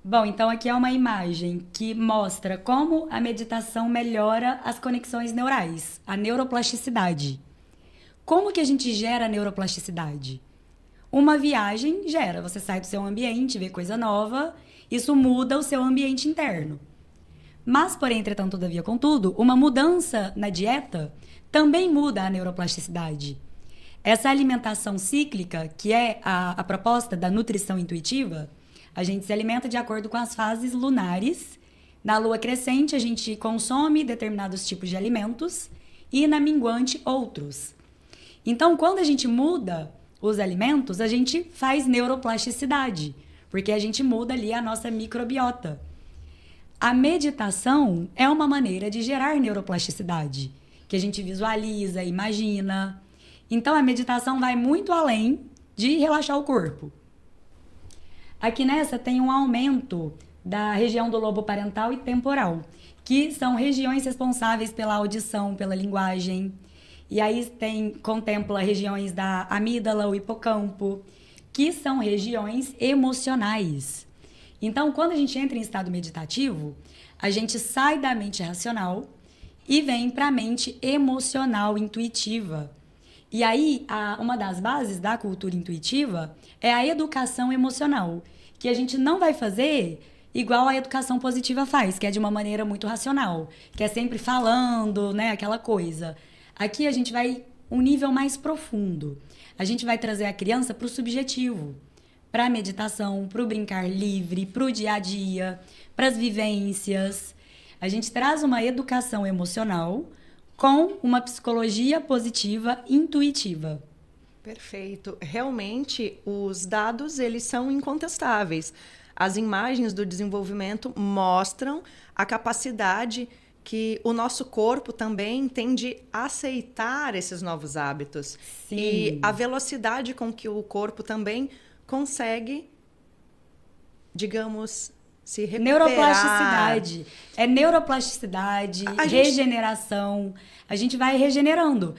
Bom, então aqui é uma imagem que mostra como a meditação melhora as conexões neurais, a neuroplasticidade. Como que a gente gera a neuroplasticidade? Uma viagem gera, você sai do seu ambiente, vê coisa nova, isso muda o seu ambiente interno. Mas, porém, entretanto, todavia, contudo, uma mudança na dieta também muda a neuroplasticidade. Essa alimentação cíclica, que é a proposta da nutrição intuitiva, a gente se alimenta de acordo com as fases lunares. Na lua crescente, a gente consome determinados tipos de alimentos e na minguante, outros. Então, quando a gente muda os alimentos, a gente faz neuroplasticidade, porque a gente muda ali a nossa microbiota. A meditação é uma maneira de gerar neuroplasticidade, que a gente visualiza, imagina. Então, a meditação vai muito além de relaxar o corpo. Aqui nessa tem um aumento da região do lobo parental e temporal, que são regiões responsáveis pela audição, pela linguagem. E aí contempla regiões da amígdala, o hipocampo, que são regiões emocionais. Então, quando a gente entra em estado meditativo, a gente sai da mente racional e vem para a mente emocional, intuitiva. E aí, uma das bases da cultura intuitiva é a educação emocional, que a gente não vai fazer igual a educação positiva faz, que é de uma maneira muito racional, que é sempre falando, né, aquela coisa. Aqui a gente vai um nível mais profundo. A gente vai trazer a criança para o subjetivo, para a meditação, para o brincar livre, para o dia a dia, para as vivências. A gente traz uma educação emocional com uma psicologia positiva intuitiva. Perfeito. Realmente, os dados, eles são incontestáveis. As imagens do desenvolvimento mostram a capacidade que o nosso corpo também tem de aceitar esses novos hábitos. Sim. E a velocidade com que o corpo também consegue, digamos, se recuperar. Neuroplasticidade. É neuroplasticidade, regeneração. A gente vai regenerando.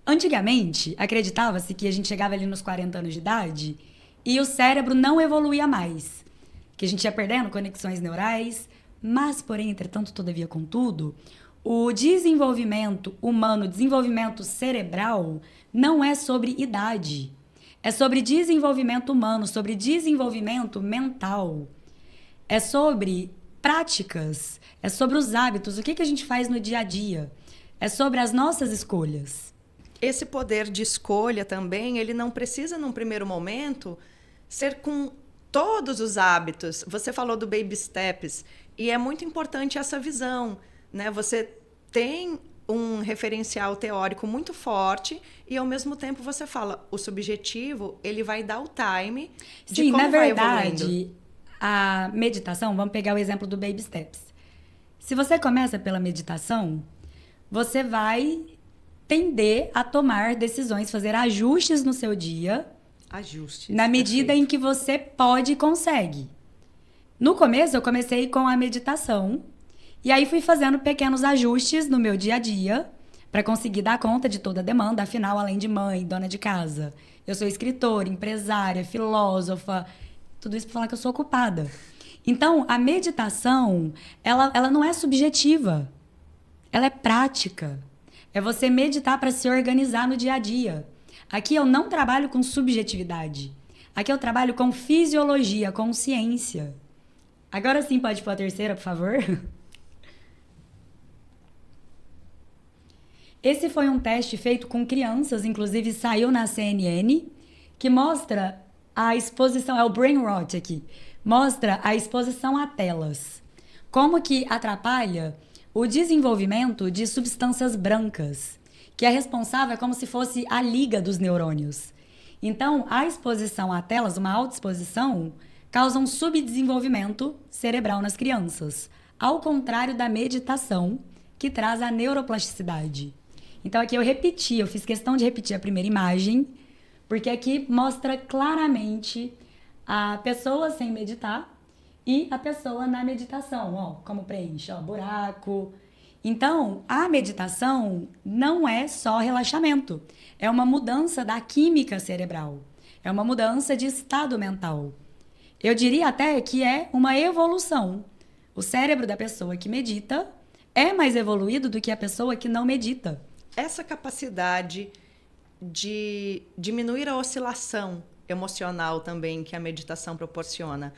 Antigamente, acreditava-se que a gente chegava ali nos 40 anos de idade e o cérebro não evoluía mais. Que a gente ia perdendo conexões neurais. Mas, porém, entretanto, todavia, contudo, o desenvolvimento humano, desenvolvimento cerebral, não é sobre idade. É sobre desenvolvimento humano, sobre desenvolvimento mental. É sobre práticas, é sobre os hábitos, o que a gente faz no dia a dia. É sobre as nossas escolhas. Esse poder de escolha também, ele não precisa, num primeiro momento, ser com todos os hábitos. Você falou do baby steps, e é muito importante essa visão, né? Você tem um referencial teórico muito forte e, ao mesmo tempo, você fala, o subjetivo, ele vai dar o time de Sim, como na vai verdade, evoluindo. a meditação, vamos pegar o exemplo do baby steps. Se você começa pela meditação, você vai tender a tomar decisões, fazer ajustes no seu dia, Ajustes. na medida Perfeito. em que você pode e consegue. No começo, eu comecei com a meditação e aí fui fazendo pequenos ajustes no meu dia a dia para conseguir dar conta de toda a demanda. Afinal, além de mãe, dona de casa, eu sou escritora, empresária, filósofa, tudo isso para falar que eu sou ocupada. Então, a meditação, ela não é subjetiva, ela é prática. É você meditar para se organizar no dia a dia. Aqui eu não trabalho com subjetividade. Aqui eu trabalho com fisiologia, com ciência. Agora sim, pode ir para a terceira, por favor? Esse foi um teste feito com crianças, inclusive saiu na CNN, que mostra a exposição, é o brain rot aqui, mostra a exposição a telas. Como que atrapalha o desenvolvimento de substâncias brancas, que é responsável, é como se fosse a liga dos neurônios. Então, a exposição a telas, uma alta exposição, causa um subdesenvolvimento cerebral nas crianças, ao contrário da meditação, que traz a neuroplasticidade. Então, aqui eu fiz questão de repetir a primeira imagem, porque aqui mostra claramente a pessoa sem meditar e a pessoa na meditação, ó, como preenche, ó, buraco. Então, a meditação não é só relaxamento, é uma mudança da química cerebral, é uma mudança de estado mental. Eu diria até que é uma evolução. O cérebro da pessoa que medita é mais evoluído do que a pessoa que não medita. Essa capacidade de diminuir a oscilação emocional também que a meditação proporciona.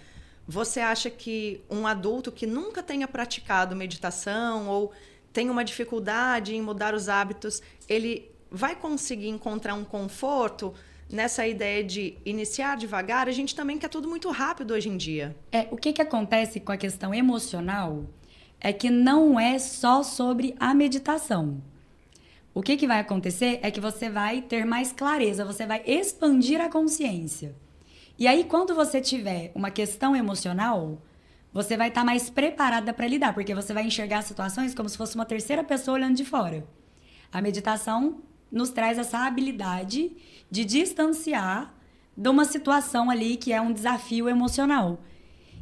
Você acha que um adulto que nunca tenha praticado meditação ou tem uma dificuldade em mudar os hábitos, ele vai conseguir encontrar um conforto nessa ideia de iniciar devagar? A gente também quer tudo muito rápido hoje em dia. O que acontece com a questão emocional é que não é só sobre a meditação. O que vai acontecer é que você vai ter mais clareza, você vai expandir a consciência. E aí, quando você tiver uma questão emocional, você vai estar mais preparada para lidar, porque você vai enxergar situações como se fosse uma terceira pessoa olhando de fora. A meditação nos traz essa habilidade de distanciar de uma situação ali que é um desafio emocional.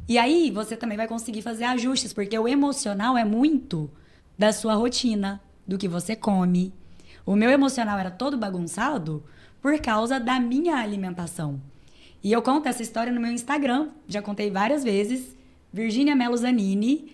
E aí você também vai conseguir fazer ajustes, porque o emocional é muito da sua rotina, do que você come. O meu emocional era todo bagunçado por causa da minha alimentação. E eu conto essa história no meu Instagram, já contei várias vezes. Virginia Mello Zanini,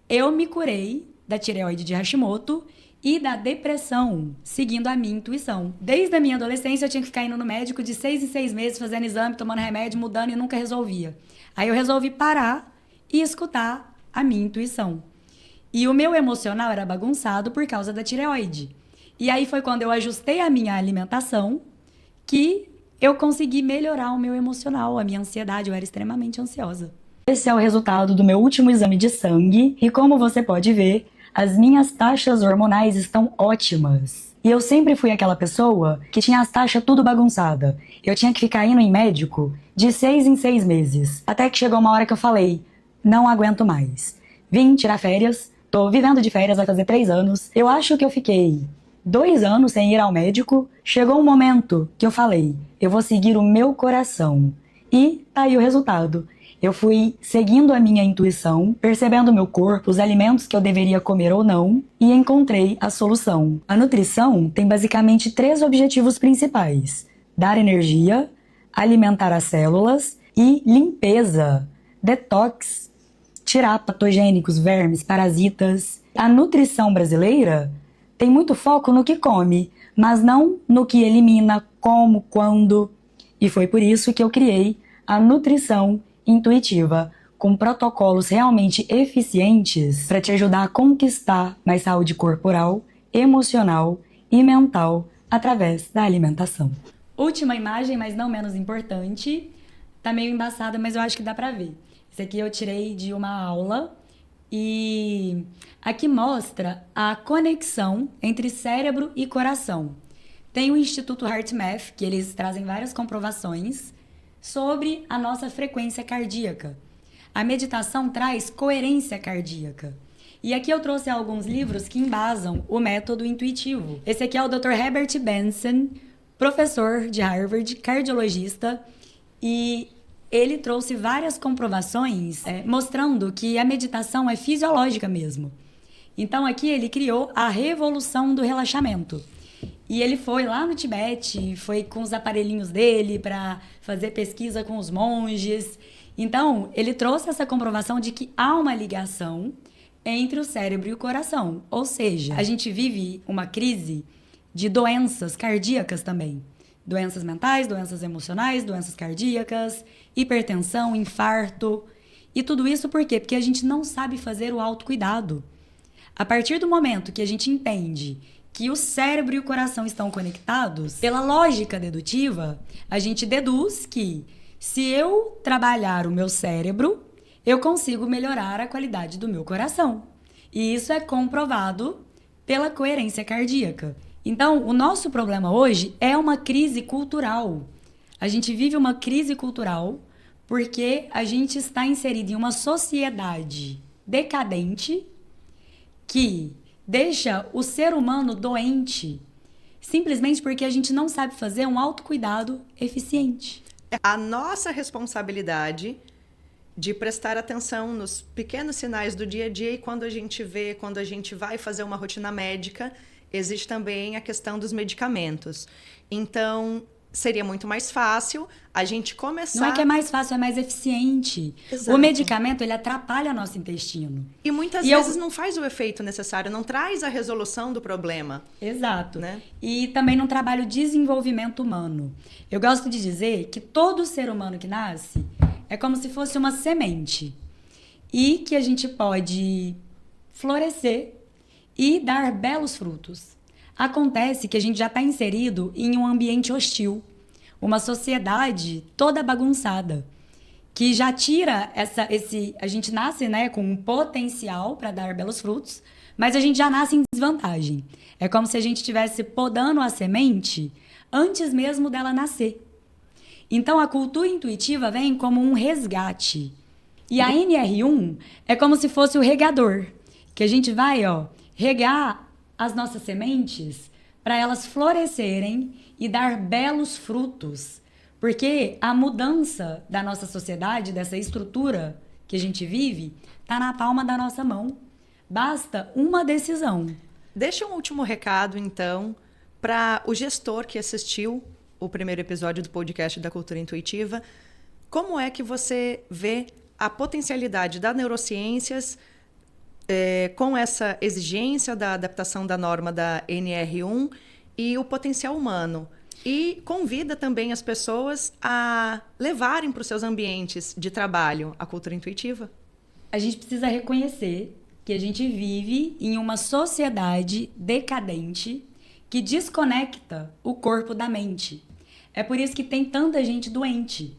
eu me curei da tireoide de Hashimoto e da depressão, seguindo a minha intuição. Desde a minha adolescência, eu tinha que ficar indo no médico de 6 em 6 meses, fazendo exame, tomando remédio, mudando e nunca resolvia. Aí eu resolvi parar e escutar a minha intuição. E o meu emocional era bagunçado por causa da tireoide. E aí foi quando eu ajustei a minha alimentação que eu consegui melhorar o meu emocional, a minha ansiedade. Eu era extremamente ansiosa. Esse é o resultado do meu último exame de sangue e, como você pode ver, as minhas taxas hormonais estão ótimas. E eu sempre fui aquela pessoa que tinha as taxas tudo bagunçada. Eu tinha que ficar indo em médico de 6 em 6 meses. Até que chegou uma hora que eu falei, não aguento mais. Vim tirar férias, tô vivendo de férias, vai fazer 3 anos. Eu acho que eu fiquei 2 anos sem ir ao médico. Chegou um momento que eu falei, eu vou seguir o meu coração. E tá aí o resultado. Eu fui seguindo a minha intuição, percebendo o meu corpo, os alimentos que eu deveria comer ou não, e encontrei a solução. A nutrição tem basicamente 3 objetivos principais: dar energia, alimentar as células e limpeza, detox, tirar patogênicos, vermes, parasitas. A nutrição brasileira tem muito foco no que come, mas não no que elimina, como, quando. E foi por isso que eu criei a nutrição intuitiva, com protocolos realmente eficientes para te ajudar a conquistar mais saúde corporal, emocional e mental através da alimentação. Última imagem, mas não menos importante. Tá meio embaçada, mas eu acho que dá pra ver. Esse aqui eu tirei de uma aula e aqui mostra a conexão entre cérebro e coração. Tem o Instituto HeartMath, que eles trazem várias comprovações sobre a nossa frequência cardíaca. A meditação traz coerência cardíaca. E aqui eu trouxe alguns livros que embasam o método intuitivo. Esse aqui é o Dr. Herbert Benson, professor de Harvard, cardiologista, e ele trouxe várias comprovações mostrando que a meditação é fisiológica mesmo. Então aqui ele criou a revolução do relaxamento. E ele foi lá no Tibete, foi com os aparelhinhos dele para fazer pesquisa com os monges. Então, ele trouxe essa comprovação de que há uma ligação entre o cérebro e o coração. Ou seja, a gente vive uma crise de doenças cardíacas também. Doenças mentais, doenças emocionais, doenças cardíacas, hipertensão, infarto. E tudo isso por quê? Porque a gente não sabe fazer o autocuidado. A partir do momento que a gente entende que o cérebro e o coração estão conectados, pela lógica dedutiva, a gente deduz que se eu trabalhar o meu cérebro, eu consigo melhorar a qualidade do meu coração. E isso é comprovado pela coerência cardíaca. Então, o nosso problema hoje é uma crise cultural. A gente vive uma crise cultural porque a gente está inserido em uma sociedade decadente que deixa o ser humano doente simplesmente porque a gente não sabe fazer um autocuidado eficiente. A nossa responsabilidade de prestar atenção nos pequenos sinais do dia a dia, e quando a gente vê, quando a gente vai fazer uma rotina médica, existe também a questão dos medicamentos. Então, seria muito mais fácil a gente começar... Não é que é mais fácil, é mais eficiente. Exato. O medicamento, ele atrapalha nosso intestino. E muitas vezes não faz o efeito necessário, não traz a resolução do problema. Exato. Né? E também não trabalha o desenvolvimento humano. Eu gosto de dizer que todo ser humano que nasce é como se fosse uma semente. E que a gente pode florescer e dar belos frutos. Acontece que a gente já está inserido em um ambiente hostil, uma sociedade toda bagunçada, que já tira a gente nasce, né, com um potencial para dar belos frutos, mas a gente já nasce em desvantagem. É como se a gente estivesse podando a semente antes mesmo dela nascer. Então, a cultura intuitiva vem como um resgate. E a NR1 é como se fosse o regador, que a gente vai, regar as nossas sementes para elas florescerem e dar belos frutos. Porque a mudança da nossa sociedade, dessa estrutura que a gente vive, está na palma da nossa mão. Basta uma decisão. Deixa um último recado, então, para o gestor que assistiu o primeiro episódio do podcast da Cultura Intuitiva. Como é que você vê a potencialidade das neurociências com essa exigência da adaptação da norma da NR1 e o potencial humano? E convida também as pessoas a levarem para os seus ambientes de trabalho a cultura intuitiva. A gente precisa reconhecer que a gente vive em uma sociedade decadente que desconecta o corpo da mente. É por isso que tem tanta gente doente.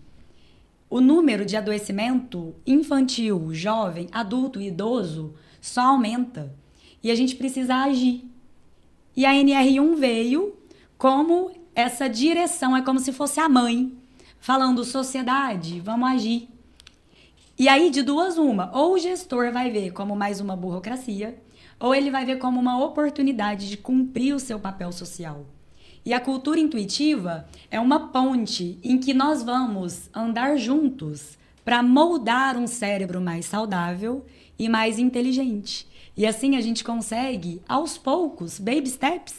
O número de adoecimento infantil, jovem, adulto e idoso só aumenta. E a gente precisa agir. E a NR1 veio como essa direção, é como se fosse a mãe, falando, sociedade, vamos agir. E aí, de duas uma, ou o gestor vai ver como mais uma burocracia, ou ele vai ver como uma oportunidade de cumprir o seu papel social. E a cultura intuitiva é uma ponte em que nós vamos andar juntos para moldar um cérebro mais saudável e mais inteligente. E assim a gente consegue, aos poucos, baby steps,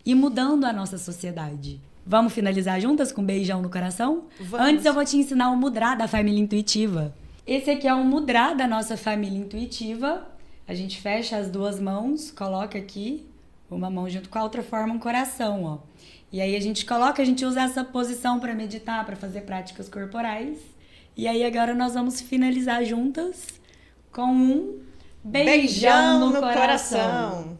ir mudando a nossa sociedade. Vamos finalizar juntas com um beijão no coração? Vamos. Antes eu vou te ensinar o mudra da família intuitiva. Esse aqui é o mudra da nossa família intuitiva. A gente fecha as duas mãos, coloca aqui, uma mão junto com a outra, forma um coração, ó. E aí a gente usa essa posição para meditar, para fazer práticas corporais. E aí agora nós vamos finalizar juntas com um beijão no coração.